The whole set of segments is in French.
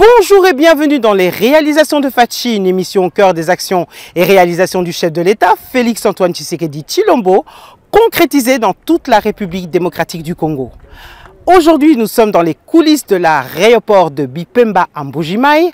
Bonjour et bienvenue dans les réalisations de Fatchi, une émission au cœur des actions et réalisations du chef de l'État, Félix-Antoine Tshisekedi Tshilombo, concrétisée dans toute la République démocratique du Congo. Aujourd'hui, nous sommes dans les coulisses de l'aéroport de Bipemba à Mbuji-Mayi.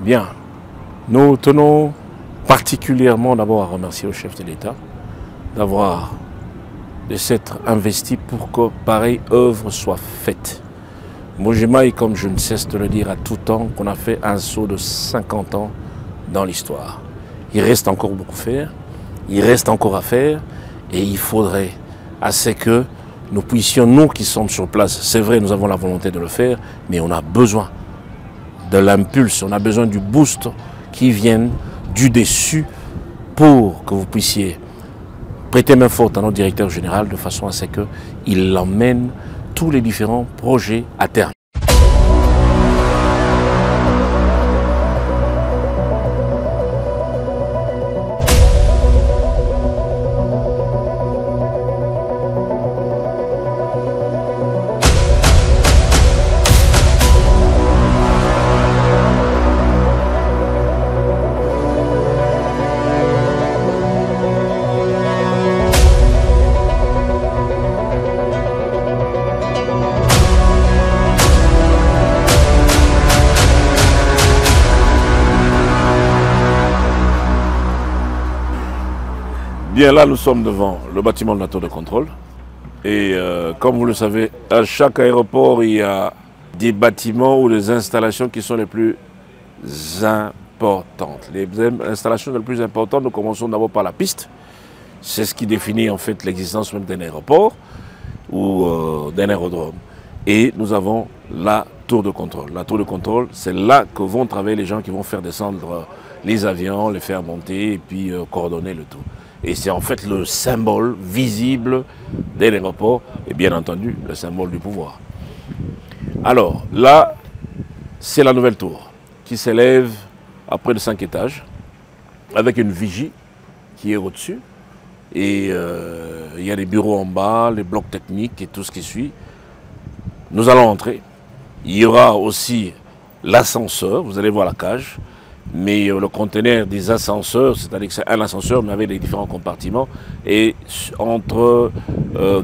Bien, nous tenons particulièrement d'abord à remercier le chef de l'État de s'être investi pour que pareille œuvre soit faite. Mbuji-Mayi, comme je ne cesse de le dire à tout temps, qu'on a fait un saut de 50 ans dans l'histoire. Il reste encore beaucoup à faire, il reste encore à faire, et il faudrait assez que nous puissions, nous qui sommes sur place, c'est vrai, nous avons la volonté de le faire, mais on a besoin de l'impulse, on a besoin du boost qui vienne du dessus pour que vous puissiez prêter main forte à notre directeur général de façon à ce qu'il emmène tous les différents projets à terme. Bien, là, nous sommes devant le bâtiment de la tour de contrôle. Et comme vous le savez, à chaque aéroport, il y a des bâtiments ou des installations qui sont les plus importantes. Les installations les plus importantes, nous commençons d'abord par la piste. C'est ce qui définit en fait l'existence même d'un aéroport ou d'un aérodrome. Et nous avons la tour de contrôle. La tour de contrôle, c'est là que vont travailler les gens qui vont faire descendre les avions, les faire monter et puis coordonner le tout. Et c'est en fait le symbole visible de l'aéroport et bien entendu le symbole du pouvoir. Alors là, c'est la nouvelle tour qui s'élève à près de 5 étages avec une vigie qui est au-dessus. Et il y a des bureaux en bas, les blocs techniques et tout ce qui suit. Nous allons entrer. Il y aura aussi l'ascenseur, vous allez voir la cage. Mais le conteneur des ascenseurs, c'est-à-dire que c'est un ascenseur mais avec les différents compartiments, est entre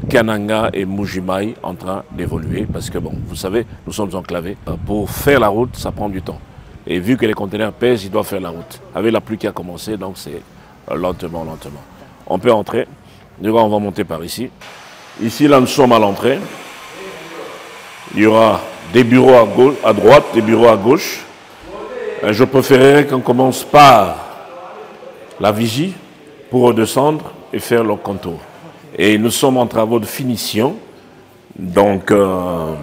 Kananga et Mbuji-Mayi en train d'évoluer parce que bon, vous savez, nous sommes enclavés. Pour faire la route, ça prend du temps. Et vu que les conteneurs pèsent, ils doivent faire la route. Avec la pluie qui a commencé, donc c'est lentement. On peut entrer. Du coup, on va monter par ici. Ici, là, nous sommes à l'entrée. Il y aura des bureaux à gauche, à droite, des bureaux à gauche. Je préférerais qu'on commence par la vigie pour redescendre et faire le contour. Et nous sommes en travaux de finition. Donc, le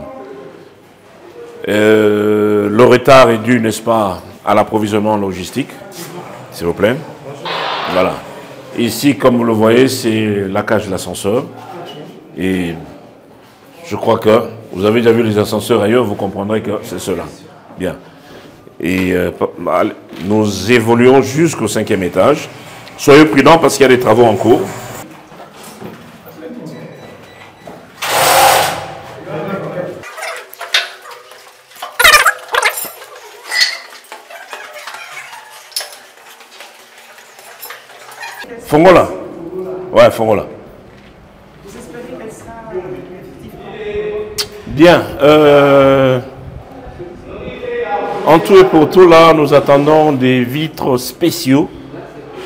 retard est dû, n'est-ce pas, à l'approvisionnement logistique. S'il vous plaît. Voilà. Ici, comme vous le voyez, c'est la cage de l'ascenseur. Et je crois que vous avez déjà vu les ascenseurs ailleurs, vous comprendrez que c'est cela. Bien. Et nous évoluons jusqu'au 5e étage. Soyez prudents parce qu'il y a des travaux en cours. Fongola. Ouais, voilà. Vous espérez qu'elle sera Bien. En tout et pour tout, là, nous attendons des vitres spéciaux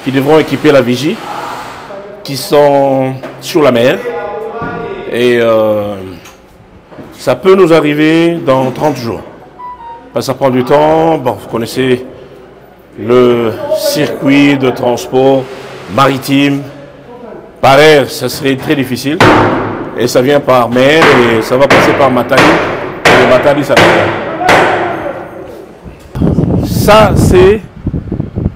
qui devront équiper la vigie, qui sont sur la mer. Et ça peut nous arriver dans 30 jours. Parce que ça prend du temps. Bon, vous connaissez le circuit de transport maritime. Par air, ça serait très difficile. Et ça vient par mer et ça va passer par Matadi. Et Matadi, ça vient. Ça, c'est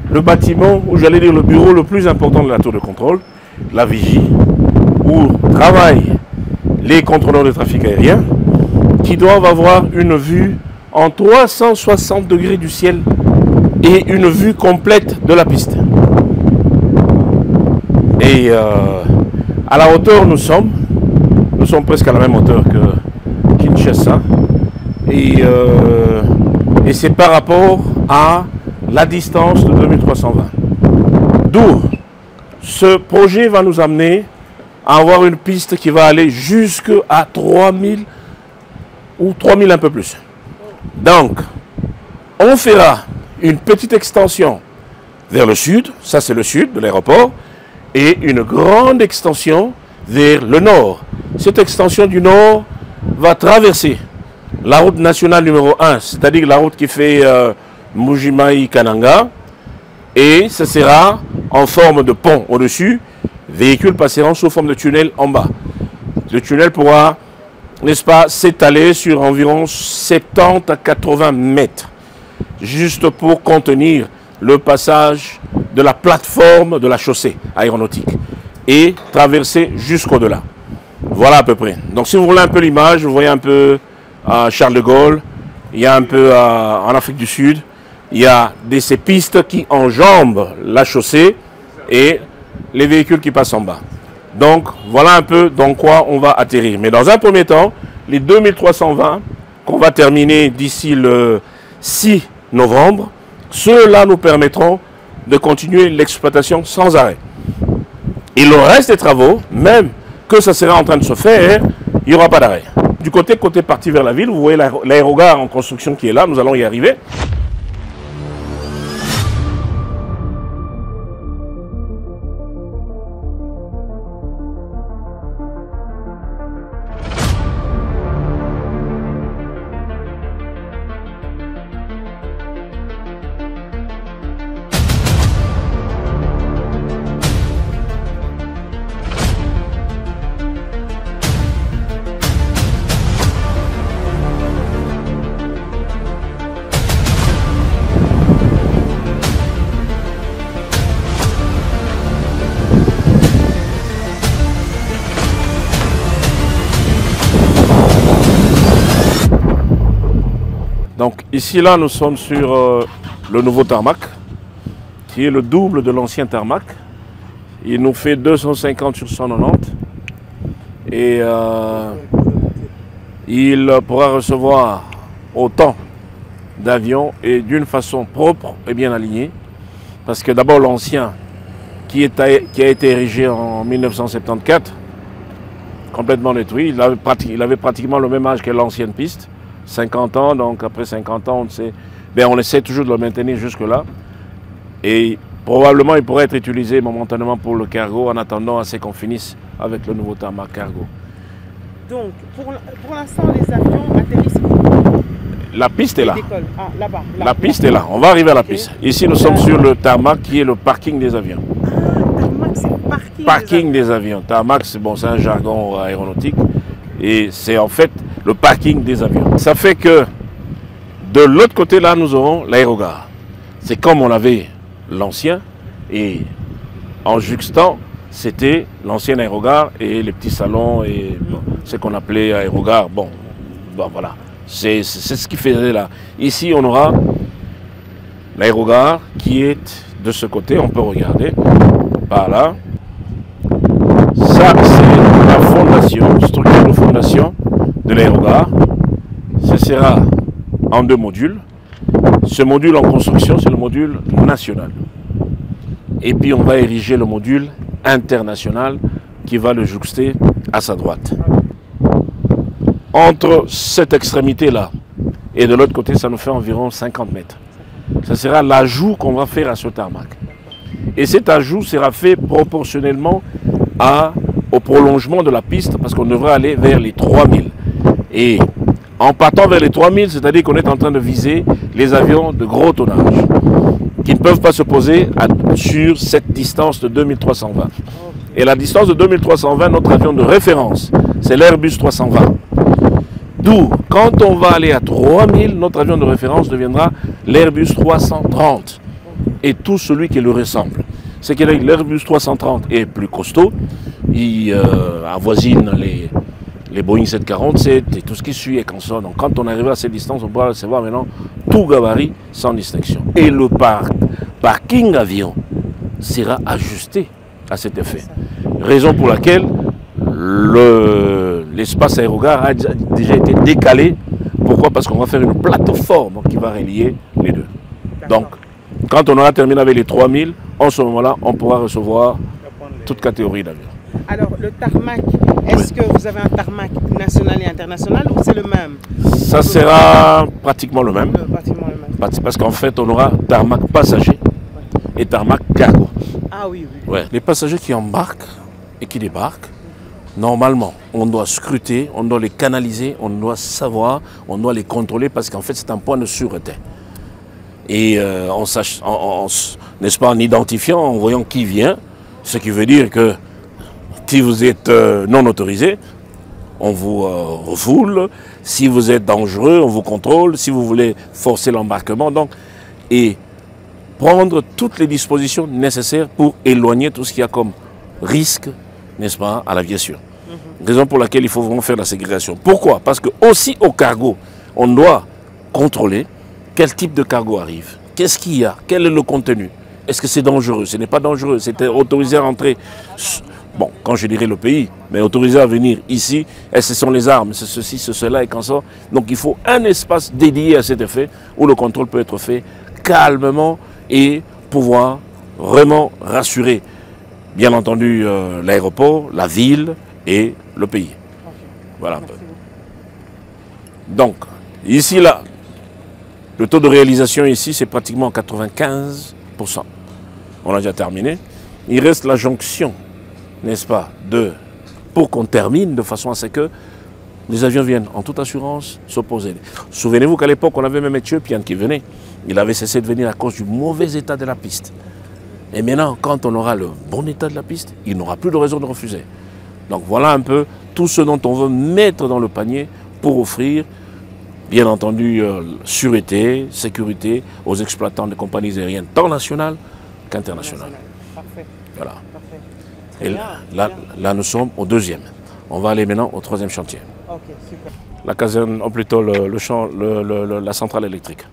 le bâtiment, ou j'allais dire le bureau le plus important de la tour de contrôle, la vigie, où travaillent les contrôleurs de trafic aérien qui doivent avoir une vue en 360 degrés du ciel et une vue complète de la piste. Et à la hauteur nous sommes presque à la même hauteur que Kinshasa. Et c'est par rapport à la distance de 2320. D'où ce projet va nous amener à avoir une piste qui va aller jusqu'à 3000 ou 3000 un peu plus. Donc, on fera une petite extension vers le sud, ça c'est le sud de l'aéroport, et une grande extension vers le nord. Cette extension du nord va traverser la route nationale numéro 1, c'est-à-dire la route qui fait Mujimaï-Kananga, et ce sera en forme de pont au-dessus, véhicules passeront sous forme de tunnel en bas. Le tunnel pourra, n'est-ce pas, s'étaler sur environ 70 à 80 mètres, juste pour contenir le passage de la plateforme de la chaussée aéronautique et traverser jusqu'au-delà. Voilà à peu près. Donc si vous voulez un peu l'image, vous voyez un peu à Charles de Gaulle, il y a un peu en Afrique du Sud, il y a ces pistes qui enjambent la chaussée et les véhicules qui passent en bas. Donc voilà un peu dans quoi on va atterrir. Mais dans un premier temps, les 2320 qu'on va terminer d'ici le 6 novembre, ceux-là nous permettront de continuer l'exploitation sans arrêt. Et le reste des travaux, même que ça sera en train de se faire, il n'y aura pas d'arrêt. Du côté parti vers la ville, vous voyez l'aérogare en construction qui est là, nous allons y arriver. Donc ici, là, nous sommes sur le nouveau tarmac, qui est le double de l'ancien tarmac. Il nous fait 250 sur 190. Et il pourra recevoir autant d'avions et d'une façon propre et bien alignée. Parce que d'abord l'ancien, qui a été érigé en 1974, complètement détruit, il avait pratiquement le même âge que l'ancienne piste. 50 ans, donc après 50 ans, on essaie toujours de le maintenir jusque-là. Et probablement, il pourrait être utilisé momentanément pour le cargo en attendant à ce qu'on finisse avec le nouveau tarmac cargo. Donc, pour l'instant, les avions atterrissent où? La piste est là. Ah, là-bas. La piste est là. On va arriver à la piste. Ici, nous sommes sur le tarmac qui est le parking des avions. Ah, tarmac, c'est le parking. Parking des avions. Tarmac, c'est un jargon aéronautique. Et c'est en fait le parking des avions. Ça fait que de l'autre côté, là, nous aurons l'aérogare. C'est comme on avait l'ancien, et en juxtant, c'était l'ancien aérogare et les petits salons et ce qu'on appelait aérogare. Bon voilà, c'est ce qui faisait là. Ici, on aura l'aérogare qui est de ce côté, on peut regarder par là. Ça, c'est la fondation, structure de fondation de l'aérogare. Ce sera en 2 modules. Ce module en construction, c'est le module national. Et puis, on va ériger le module international qui va le jouxter à sa droite. Entre cette extrémité-là et de l'autre côté, ça nous fait environ 50 mètres. Ce sera l'ajout qu'on va faire à ce tarmac. Et cet ajout sera fait proportionnellement au prolongement de la piste parce qu'on devrait aller vers les 3000. Et en partant vers les 3000, c'est-à-dire qu'on est en train de viser les avions de gros tonnage qui ne peuvent pas se poser sur cette distance de 2320. Et la distance de 2320, notre avion de référence, c'est l'Airbus 320. D'où, quand on va aller à 3000, notre avion de référence deviendra l'Airbus 330. Et tout celui qui le ressemble. C'est que l'Airbus 330 est plus costaud, il avoisine les Boeing 747 et tout ce qui suit et consort. Donc quand on arrive à cette distance, on pourra recevoir maintenant tout gabarit sans distinction. Et le parking avion sera ajusté à cet effet. Raison pour laquelle l'espace aérogare a déjà été décalé. Pourquoi? Parce qu'on va faire une plateforme qui va relier les deux. Donc, quand on aura terminé avec les 3000, en ce moment-là, on pourra recevoir toute catégorie d'avions. Alors, le tarmac, est-ce que vous avez un tarmac national et international ou c'est le même? Ça sera pratiquement le même. Parce qu'en fait, on aura tarmac passager et tarmac cargo. Ah oui, oui. Ouais. Les passagers qui embarquent et qui débarquent, normalement, on doit scruter, on doit les canaliser, on doit savoir, on doit les contrôler parce qu'en fait, c'est un point de sûreté. Et n'est-ce pas, en identifiant, en voyant qui vient, ce qui veut dire que si vous êtes non autorisé, on vous refoule. Si vous êtes dangereux, on vous contrôle. Si vous voulez forcer l'embarquement, donc, et prendre toutes les dispositions nécessaires pour éloigner tout ce qu'il y a comme risque, n'est-ce pas, à l'aviation. Raison pour laquelle il faut vraiment faire la ségrégation. Pourquoi? Parce que aussi au cargo, on doit contrôler quel type de cargo arrive, qu'est-ce qu'il y a, quel est le contenu. Est-ce que c'est dangereux? Ce n'est pas dangereux, c'est autorisé à rentrer. Bon, quand je dirais le pays, mais autorisé à venir ici, et ce sont les armes, c'est ceci, c'est cela et quand ça. Donc il faut un espace dédié à cet effet où le contrôle peut être fait calmement et pouvoir vraiment rassurer, bien entendu, l'aéroport, la ville et le pays. Voilà un peu. Donc, ici, là, le taux de réalisation ici, c'est pratiquement 95%. On a déjà terminé. Il reste la jonction, n'est-ce pas, pour qu'on termine de façon à ce que les avions viennent en toute assurance s'opposer. Souvenez-vous qu'à l'époque, on avait même Éthiopien qui venait. Il avait cessé de venir à cause du mauvais état de la piste. Et maintenant, quand on aura le bon état de la piste, il n'aura plus de raison de refuser. Donc voilà un peu tout ce dont on veut mettre dans le panier pour offrir, bien entendu, sûreté, sécurité aux exploitants de compagnies aériennes tant nationales qu'internationales. Parfait. Voilà. Parfait. Et là, nous sommes au deuxième. On va aller maintenant au troisième chantier. Ok, super. La caserne, ou plutôt la centrale électrique.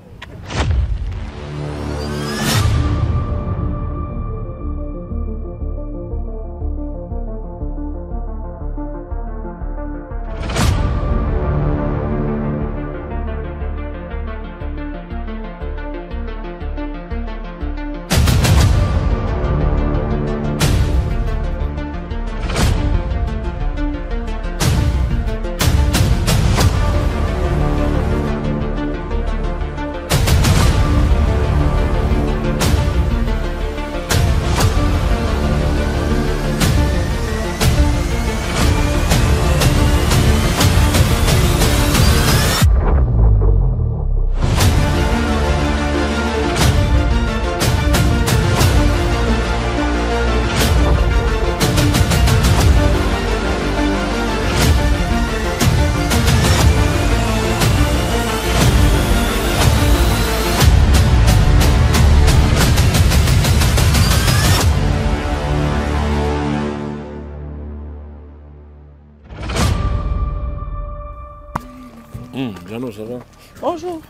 Jeannot, ça va? Bonjour.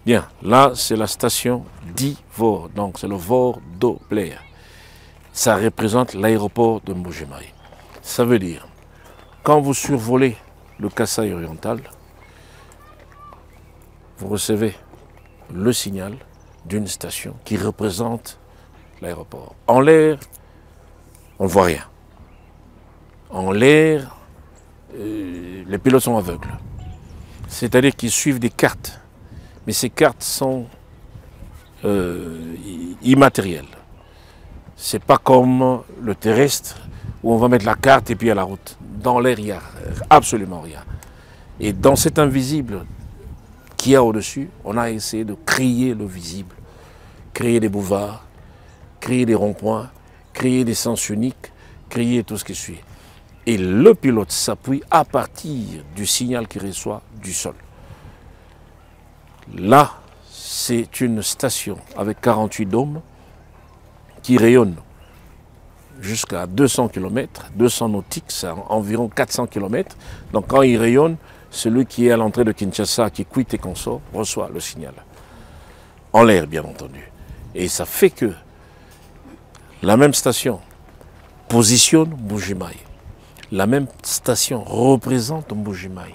Bien, là c'est la station d'Ivor, donc c'est le Vor-Doppler. Ça représente l'aéroport de Mbujimai. Ça veut dire, quand vous survolez le Kasaï oriental, vous recevez le signal d'une station qui représente l'aéroport. En l'air, on ne voit rien. En l'air, les pilotes sont aveugles. C'est-à-dire qu'ils suivent des cartes. Mais ces cartes sont immatérielles. Ce n'est pas comme le terrestre où on va mettre la carte et puis à la route. Dans l'air, il n'y a absolument rien. Et dans cet invisible qu'il y a au-dessus, on a essayé de créer le visible. Créer des boulevards, créer des ronds-points, créer des sens uniques, créer tout ce qui suit. Et le pilote s'appuie à partir du signal qu'il reçoit du sol. Là, c'est une station avec 48 dômes qui rayonnent jusqu'à 200 km, 200 nautiques, c'est environ 400 km. Donc quand il rayonne, celui qui est à l'entrée de Kinshasa, qui quitte et consort, reçoit le signal. En l'air, bien entendu. Et ça fait que la même station positionne Mbuji-Mayi. La même station représente Mbuji-Mayi.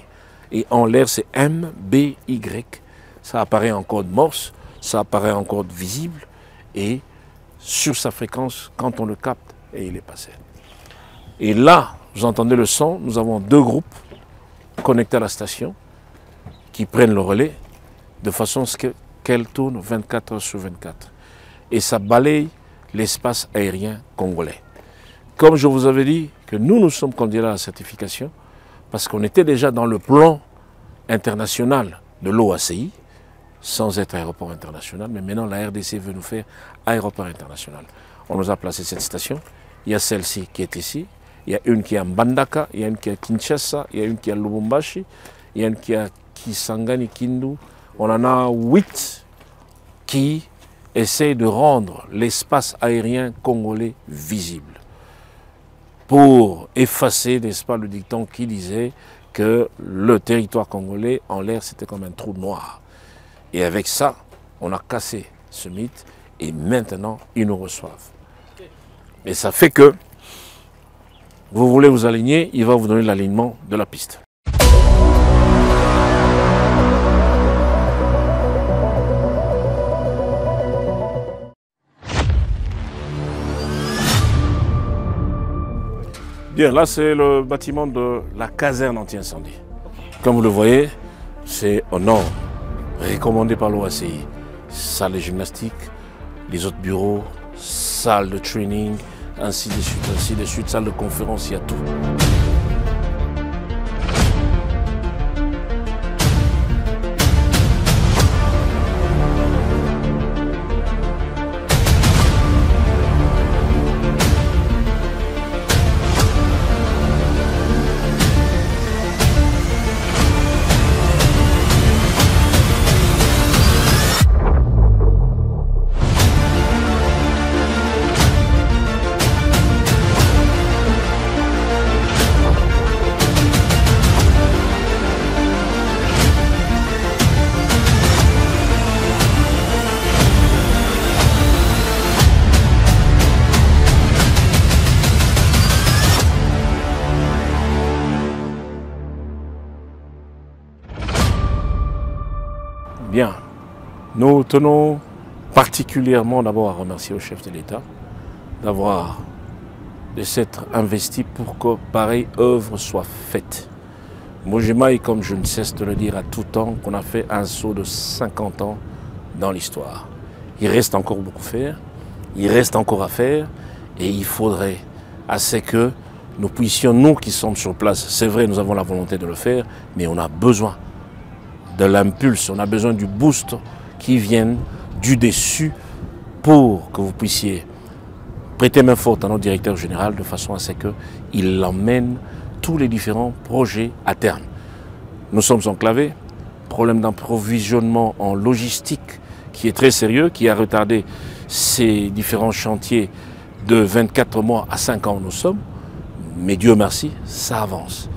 Et en l'air, c'est MBY. Ça apparaît en code Morse, ça apparaît en code visible. Et sur sa fréquence, quand on le capte, et il est passé. Et là, vous entendez le son, nous avons deux groupes connectés à la station qui prennent le relais de façon à ce qu'elle tourne 24 heures sur 24. Et ça balaye l'espace aérien congolais. Comme je vous avais dit que nous sommes candidats à la certification parce qu'on était déjà dans le plan international de l'OACI, sans être aéroport international, mais maintenant la RDC veut nous faire aéroport international. On nous a placé cette station, il y a celle-ci qui est ici, il y a une qui est à Mbandaka, il y a une qui est à Kinshasa, il y a une qui est à Lubumbashi, il y a une qui est à Kisangani, Kindu. On en a 8 qui essayent de rendre l'espace aérien congolais visible pour effacer, n'est-ce pas, le dicton qui disait que le territoire congolais en l'air c'était comme un trou noir. Et avec ça, on a cassé ce mythe et maintenant ils nous reçoivent. Et ça fait que vous voulez vous aligner, il va vous donner l'alignement de la piste. Bien, là c'est le bâtiment de la caserne anti-incendie. Comme vous le voyez, c'est au nord, recommandé par l'OACI. Salle de gymnastique, les autres bureaux, salle de training, ainsi de suite, salle de conférence, il y a tout. Bien, nous tenons particulièrement d'abord à remercier au chef de l'État de s'être investi pour que pareille œuvre soit faite. Mbuji-Mayi, comme je ne cesse de le dire à tout temps, qu'on a fait un saut de 50 ans dans l'histoire. Il reste encore beaucoup à faire, il reste encore à faire et il faudrait assez que nous puissions, nous qui sommes sur place, c'est vrai, nous avons la volonté de le faire, mais on a besoin de l'impulse, on a besoin du boost qui vienne du dessus pour que vous puissiez prêter main forte à notre directeur général de façon à ce qu'il emmène tous les différents projets à terme. Nous sommes enclavés, problème d'approvisionnement en logistique qui est très sérieux, qui a retardé ces différents chantiers de 24 mois à 5 ans où nous sommes, mais Dieu merci, ça avance.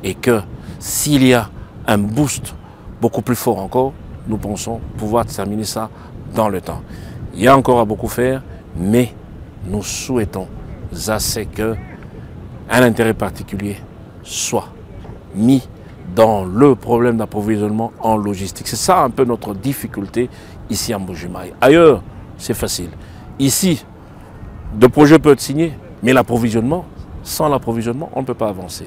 Et que s'il y a un boost beaucoup plus fort encore, nous pensons pouvoir terminer ça dans le temps. Il y a encore à beaucoup faire, mais nous souhaitons assez qu'un intérêt particulier soit mis dans le problème d'approvisionnement en logistique. C'est ça un peu notre difficulté ici à Mbuji-Mayi. Ailleurs, c'est facile. Ici, le projet peut être signé, mais l'approvisionnement, sans l'approvisionnement, on ne peut pas avancer.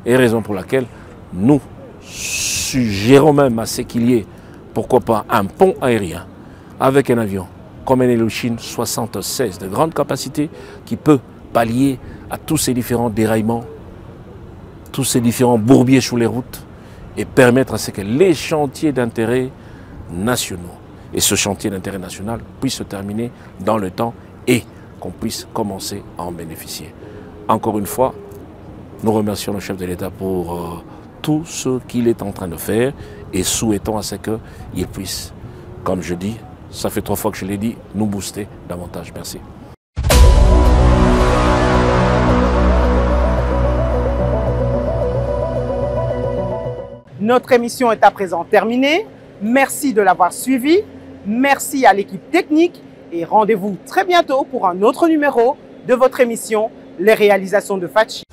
Et raison pour laquelle nous suggérons même à ce qu'il y ait, pourquoi pas, un pont aérien avec un avion comme un Ilyushin 76 de grande capacité qui peut pallier à tous ces différents déraillements, tous ces différents bourbiers sur les routes et permettre à ce que les chantiers d'intérêt nationaux et ce chantier d'intérêt national puisse se terminer dans le temps et qu'on puisse commencer à en bénéficier. Encore une fois, nous remercions le chef de l'État pour tout ce qu'il est en train de faire et souhaitons à ce qu'il puisse, comme je dis, ça fait 3 fois que je l'ai dit, nous booster davantage. Merci. Notre émission est à présent terminée. Merci de l'avoir suivi. Merci à l'équipe technique et rendez-vous très bientôt pour un autre numéro de votre émission Les réalisations de Fatchi.